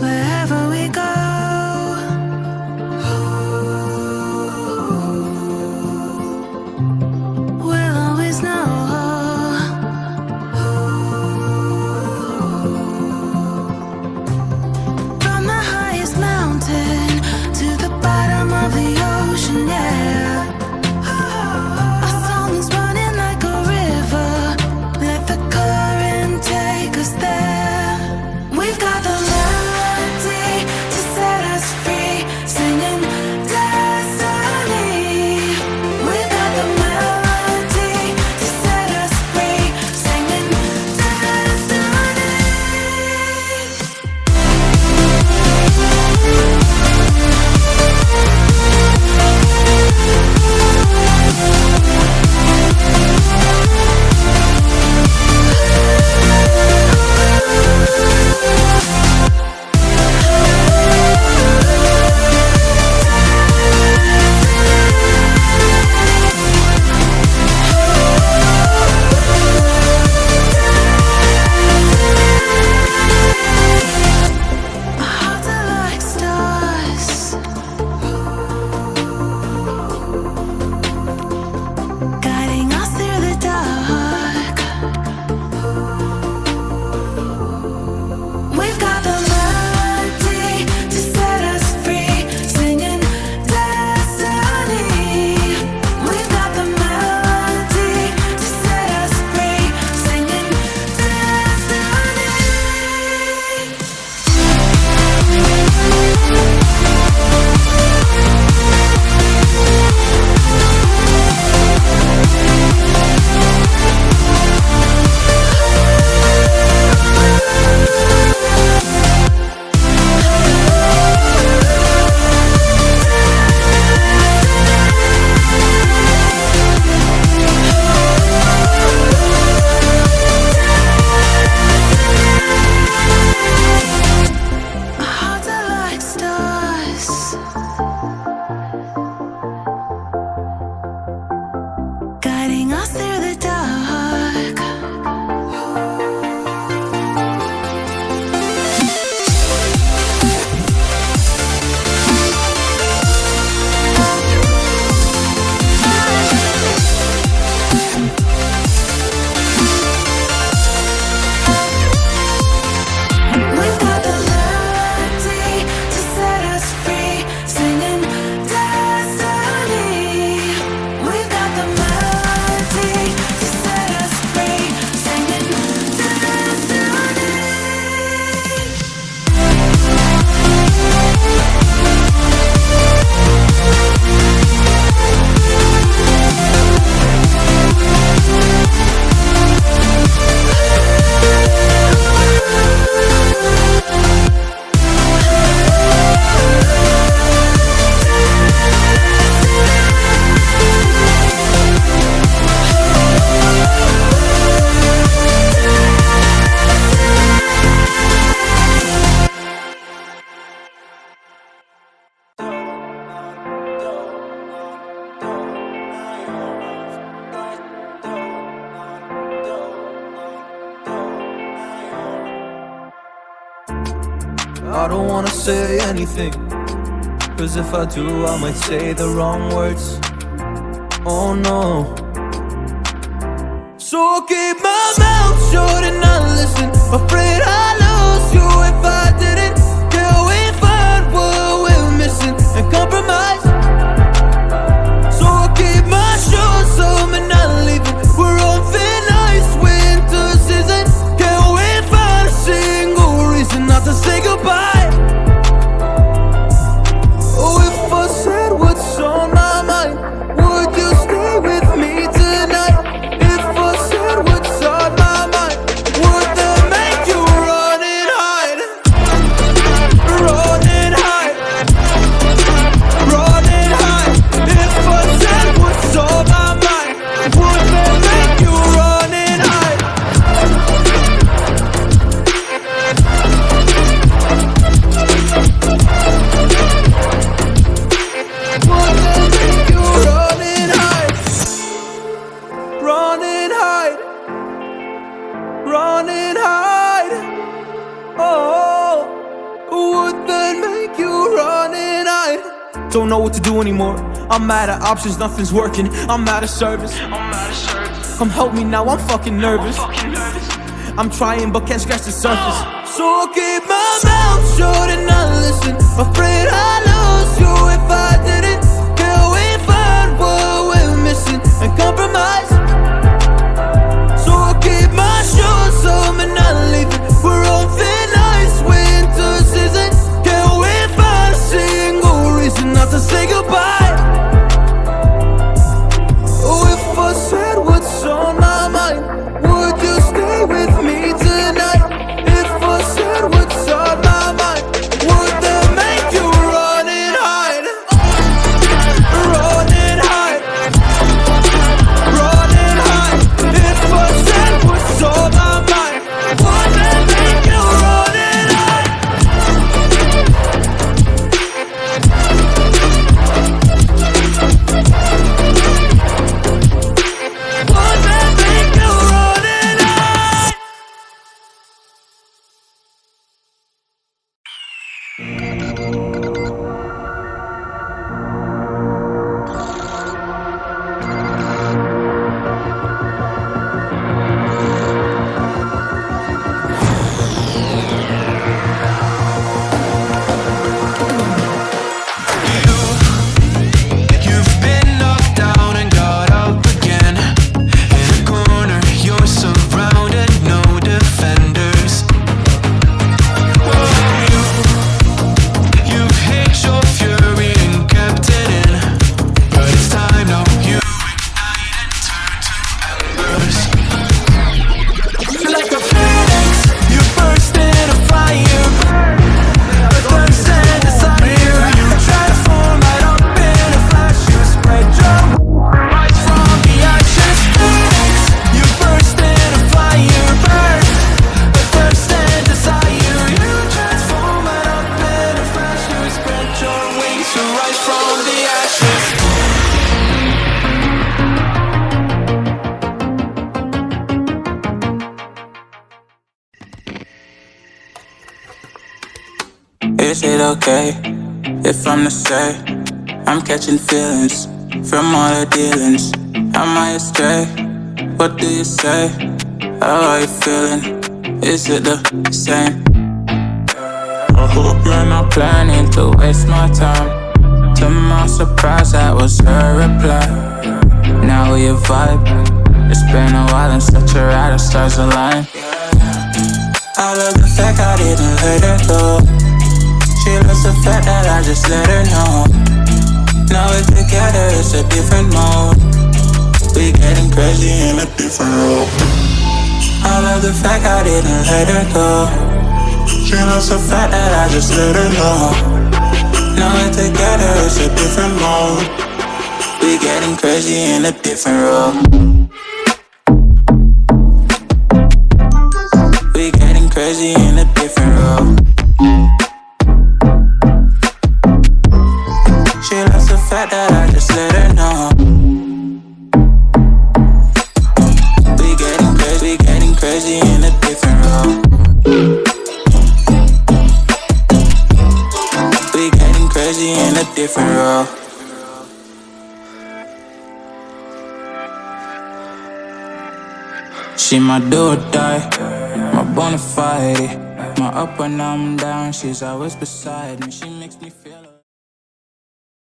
Wherever we go, we'll always know. From the highest mountain to the bottom of the ocean, yeah. Our song is running like a river. Let the current take us there. We've got the melody to set us free, singing destiny. We've got the melody to set us free, singing destiny. Our hearts are like stars, guiding us through the dark. We've got the melody to set us free, singing destiny. We've got the melody to set us free, singing destiny. Our hearts are like stars, guiding us through the dark. We've got the melody to set us free, singing destiny. We've got the melody to set us free, singing destiny. I don't wanna say anything, cause if I do I might say the wrong words. Oh no. So I'll keep my mouth shut and not listen. Afraid I'd lose you if I didn't. Till we find what we're missing and compromise. So I'll keep my shoes on and not leaving. We're on thin ice, winter season. Can't we find a single reason not to say goodbye? Oh, if I said what's on my mind, would you stay with me tonight? If I said what's on my mind, would that make you run and hide? don't know what to do anymore. I'm out of options, nothing's working. I'm out of service. Come help me now, I'm fucking nervous. I'm trying but can't scratch the surface. So I keep my mouth shut and not listen. Afraid I lose you if I didn't. Can we find what we're missing and compromise? So I keep my shoes on and not leaving. We're on thin ice, winter season. Can we find a single reason not to say goodbye? Oh, if I said what's on my mind, would you stay with me tonight? If I said what's on my mind, would that make you run and hide? Run and hide. Run and hide. If I said what's on my mind, would that make you run and hide? Would that make you run and hide? You've been knocked down and got up again. In a corner, you're surrounded, no defenders. You've hid your fury and kept it in, but it's time now. You ignite and turn to embers. Like a phoenix, you burst in a fire. The thirst and desire, you transform right up in a flash. You spread your rise from the ashes. Phoenix, you burst in a fire. Burn the thirst and desire, you transform right up in a flash. You spread your wings to rise from the ashes. Is it okay if I'm to say I'm catching feelings from all the dealings? Am I astray? What do you say? How are you feeling? Is it the same? I hope you're not planning to waste my time. To my surprise, that was her reply. Now we vibe. It's been a while and such a ride, the stars align. I love the fact I didn't let her go. She loves the fact that I just let her know. Now we're together, it's a different mode. We getting crazy in a different role. I love the fact I didn't let her go. She loves the fact that I just let her know. Now we're together, it's a different mode. We getting crazy in a different role. We getting crazy in a different role. She loves the fact that I just let her know. We getting crazy in a different role. We getting crazy in a different role. She my do or die, my bona fide. My up when I'm down, she's always beside me. She makes me feel